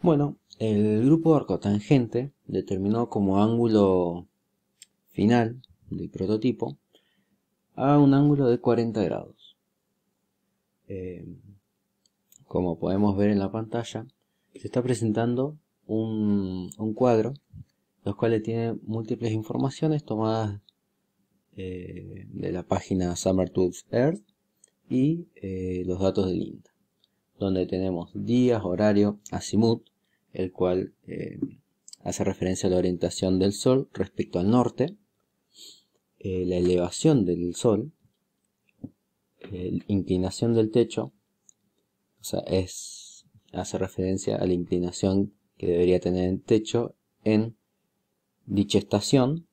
Bueno, el grupo arcotangente determinó como ángulo final del prototipo a un ángulo de 40 grados. Como podemos ver en la pantalla, se está presentando un cuadro, los cuales tiene múltiples informaciones tomadas de la página Summer Tools Earth y los datos del INTA, donde tenemos días, horario, azimut, el cual hace referencia a la orientación del Sol respecto al norte, la elevación del Sol, inclinación del techo, o sea, hace referencia a la inclinación que debería tener el techo en dicha estación,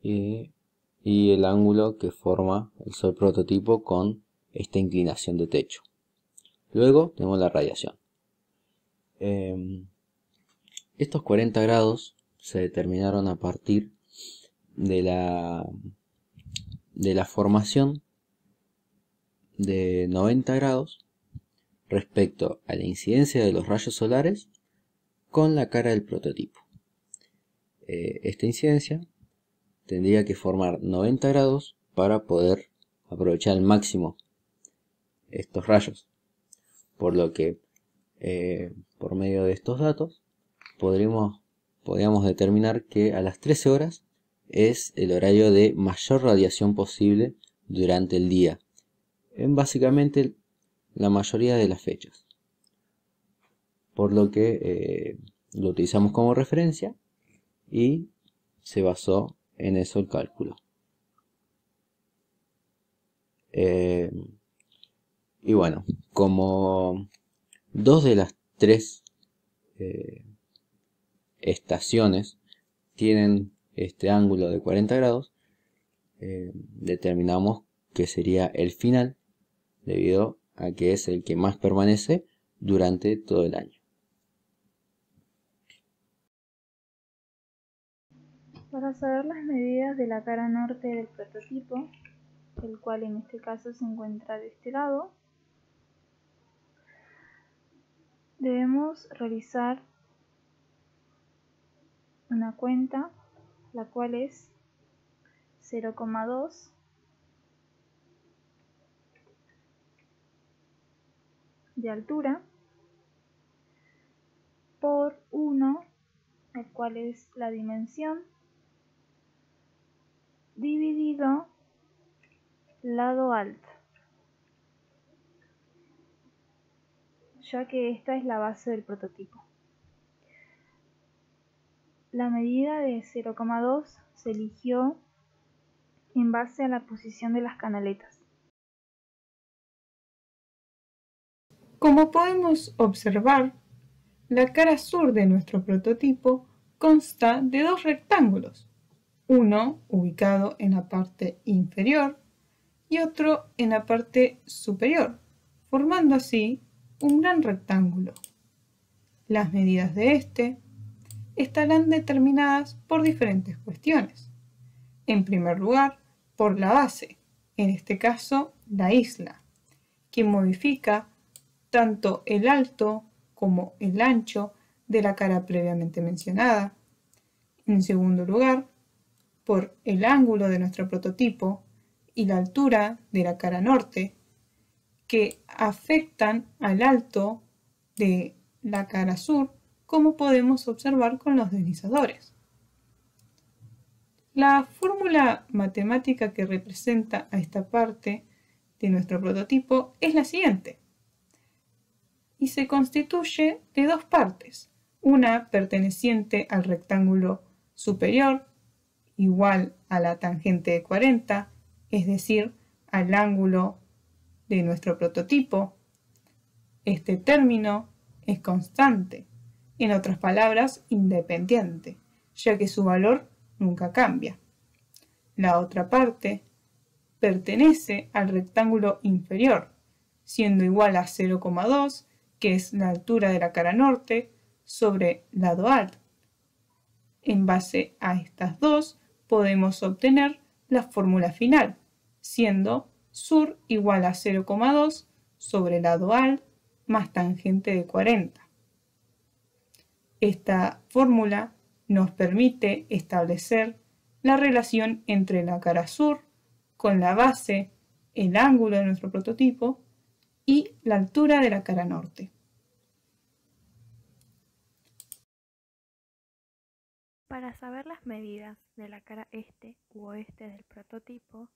y el ángulo que forma el Sol prototipo con esta inclinación de techo. Luego tenemos la radiación. Estos 40 grados se determinaron a partir de la formación de 90 grados respecto a la incidencia de los rayos solares con la cara del prototipo. Esta incidencia tendría que formar 90 grados para poder aprovechar al máximo estos rayos, por lo que por medio de estos datos podríamos determinar que a las 13 horas es el horario de mayor radiación posible durante el día, en básicamente la mayoría de las fechas, por lo que lo utilizamos como referencia y se basó en eso el cálculo. Y bueno, como dos de las tres estaciones tienen este ángulo de 40 grados, determinamos que sería el final, debido a que es el que más permanece durante todo el año. Para saber las medidas de la cara norte del prototipo, el cual en este caso se encuentra de este lado, debemos realizar una cuenta, la cual es 0,2 de altura por 1, el cual es la dimensión, dividido lado alto, ya que esta es la base del prototipo. La medida de 0,2 se eligió en base a la posición de las canaletas. Como podemos observar, la cara sur de nuestro prototipo consta de dos rectángulos, uno ubicado en la parte inferior y otro en la parte superior, formando así un gran rectángulo. Las medidas de este estarán determinadas por diferentes cuestiones. En primer lugar, por la base, en este caso la isla, que modifica tanto el alto como el ancho de la cara previamente mencionada. En segundo lugar, por el ángulo de nuestro prototipo y la altura de la cara norte, que afectan al alto de la cara sur, como podemos observar con los deslizadores. La fórmula matemática que representa a esta parte de nuestro prototipo es la siguiente, y se constituye de dos partes, una perteneciente al rectángulo superior, igual a la tangente de 40, es decir, al ángulo de nuestro prototipo. Este término es constante, en otras palabras, independiente, ya que su valor nunca cambia. La otra parte pertenece al rectángulo inferior, siendo igual a 0,2, que es la altura de la cara norte, sobre lado alto. En base a estas dos, podemos obtener la fórmula final, siendo sur igual a 0,2 sobre lado alto más tangente de 40. Esta fórmula nos permite establecer la relación entre la cara sur con la base, el ángulo de nuestro prototipo y la altura de la cara norte. Para saber las medidas de la cara este u oeste del prototipo,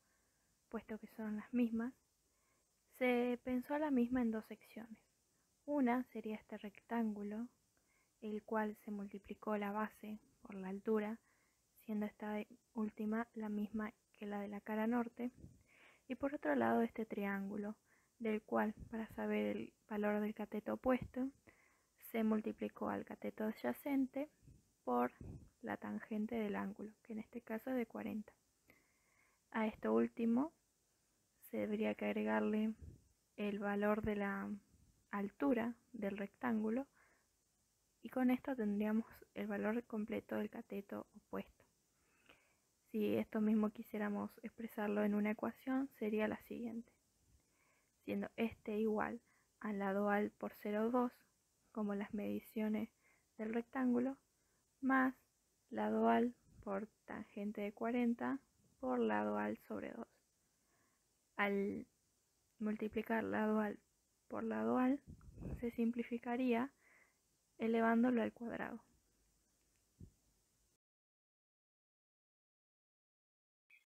puesto que son las mismas, se pensó a la misma en dos secciones. Una sería este rectángulo, el cual se multiplicó la base por la altura, siendo esta última la misma que la de la cara norte, y por otro lado este triángulo, del cual, para saber el valor del cateto opuesto, se multiplicó al cateto adyacente por la tangente del ángulo, que en este caso es de 40. A esto último se debería que agregarle el valor de la altura del rectángulo y con esto tendríamos el valor completo del cateto opuesto. Si esto mismo quisiéramos expresarlo en una ecuación, sería la siguiente, siendo este igual al lado al por 0,2 como las mediciones del rectángulo, más lado al por tangente de 40 por lado al sobre 2. Al multiplicar lado al por lado al, se simplificaría elevándolo al cuadrado.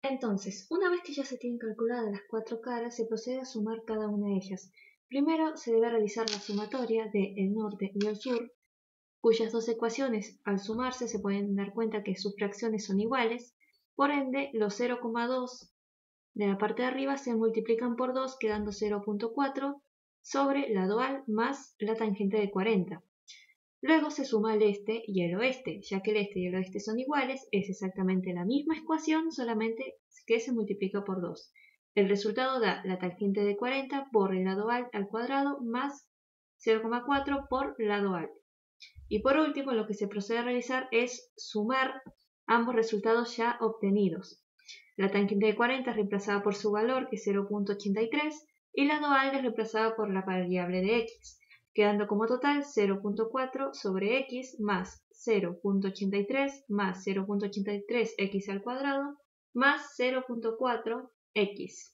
Entonces, una vez que ya se tienen calculadas las cuatro caras, se procede a sumar cada una de ellas. Primero se debe realizar la sumatoria de el norte y el sur, cuyas dos ecuaciones al sumarse se pueden dar cuenta que sus fracciones son iguales, por ende los 0,2 de la parte de arriba se multiplican por 2 quedando 0,4 sobre la dual más la tangente de 40. Luego se suma el este y el oeste, ya que el este y el oeste son iguales, es exactamente la misma ecuación, solamente que se multiplica por 2. El resultado da la tangente de 40 por el lado al cuadrado más 0,4 por lado al. Y por último, lo que se procede a realizar es sumar ambos resultados ya obtenidos. La tangente de 40 es reemplazada por su valor, que es 0,83, y lado al es reemplazada por la variable de x, quedando como total 0,4 sobre x más 0,83 más 0,83x al cuadrado más 0,4x.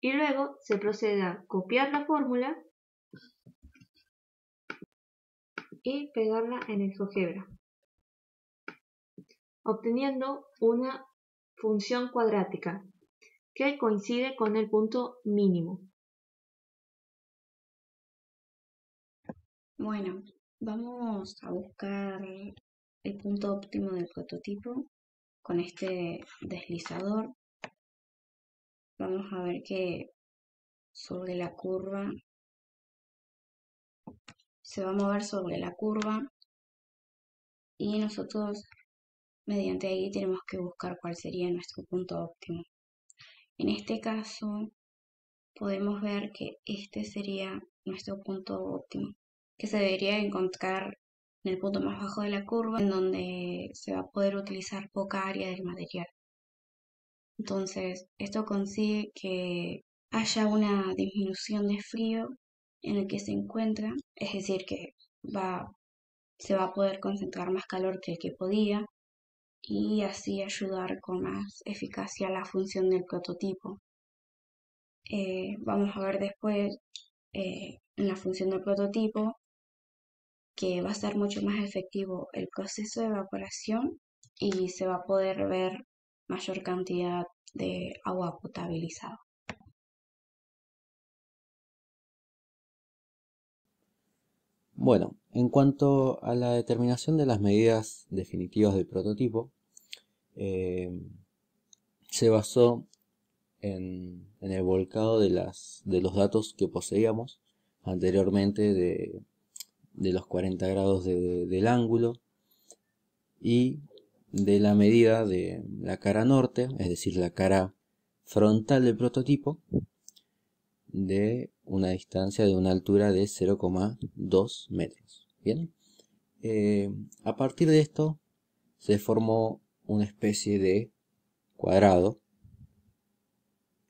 Y luego se procede a copiar la fórmula y pegarla en el GeoGebra, obteniendo una función cuadrática que coincide con el punto mínimo. Bueno, vamos a buscar el punto óptimo del prototipo con este deslizador. Vamos a ver que sobre la curva se va a mover sobre la curva y nosotros mediante ahí tenemos que buscar cuál sería nuestro punto óptimo. En este caso podemos ver que este sería nuestro punto óptimo, que se debería encontrar en el punto más bajo de la curva, en donde se va a poder utilizar poca área del material. Entonces, esto consigue que haya una disminución de frío en el que se encuentra, es decir, que se va a poder concentrar más calor que el que podía y así ayudar con más eficacia a la función del prototipo. Vamos a ver después en la función del prototipo que va a ser mucho más efectivo el proceso de evaporación y se va a poder ver mayor cantidad de agua potabilizada. Bueno, en cuanto a la determinación de las medidas definitivas del prototipo, se basó en el volcado de los datos que poseíamos anteriormente de los 40 grados del ángulo y de la medida de la cara norte, es decir, la cara frontal del prototipo, de una distancia de una altura de 0,2 metros. Bien, a partir de esto se formó una especie de cuadrado,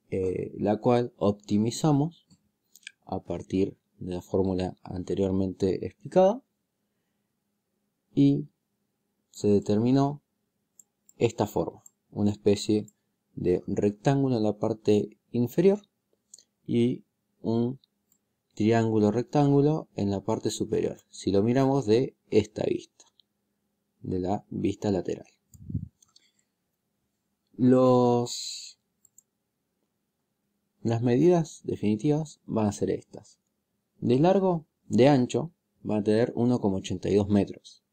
la cual optimizamos a partir de la fórmula anteriormente explicada y se determinó esta forma, una especie de rectángulo en la parte inferior y un triángulo rectángulo en la parte superior, si lo miramos de esta vista, de la vista lateral. Las medidas definitivas van a ser estas. De largo, de ancho, van a tener 1,82 metros.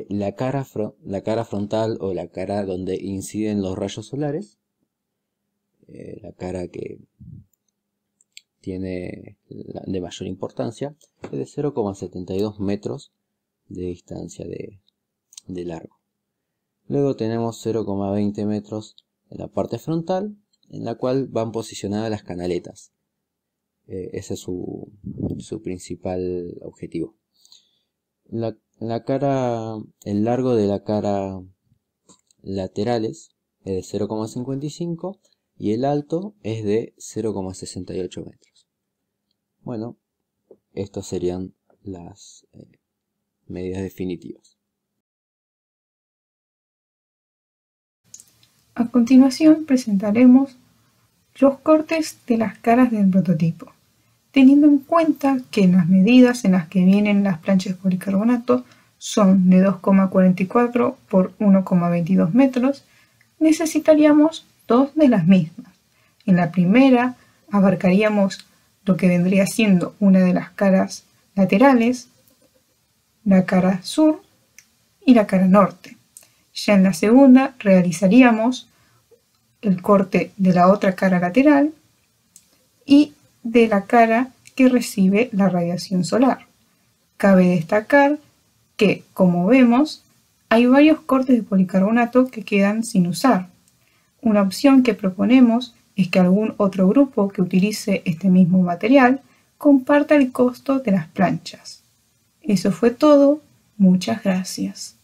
La cara frontal o la cara donde inciden los rayos solares, la cara que tiene de mayor importancia, es de 0,72 metros de distancia de largo. Luego tenemos 0,20 metros en la parte frontal, en la cual van posicionadas las canaletas. Ese es su principal objetivo. El largo de la cara laterales es de 0,55 y el alto es de 0,68 metros. Bueno, estas serían las medidas definitivas. A continuación presentaremos los cortes de las caras del prototipo, teniendo en cuenta que las medidas en las que vienen las planchas de policarbonato son de 2,44 por 1,22 metros, necesitaríamos dos de las mismas. En la primera abarcaríamos lo que vendría siendo una de las caras laterales, la cara sur y la cara norte. Ya en la segunda realizaríamos el corte de la otra cara lateral y de la cara que recibe la radiación solar. Cabe destacar que, como vemos, hay varios cortes de policarbonato que quedan sin usar. Una opción que proponemos es que algún otro grupo que utilice este mismo material comparta el costo de las planchas. Eso fue todo. Muchas gracias.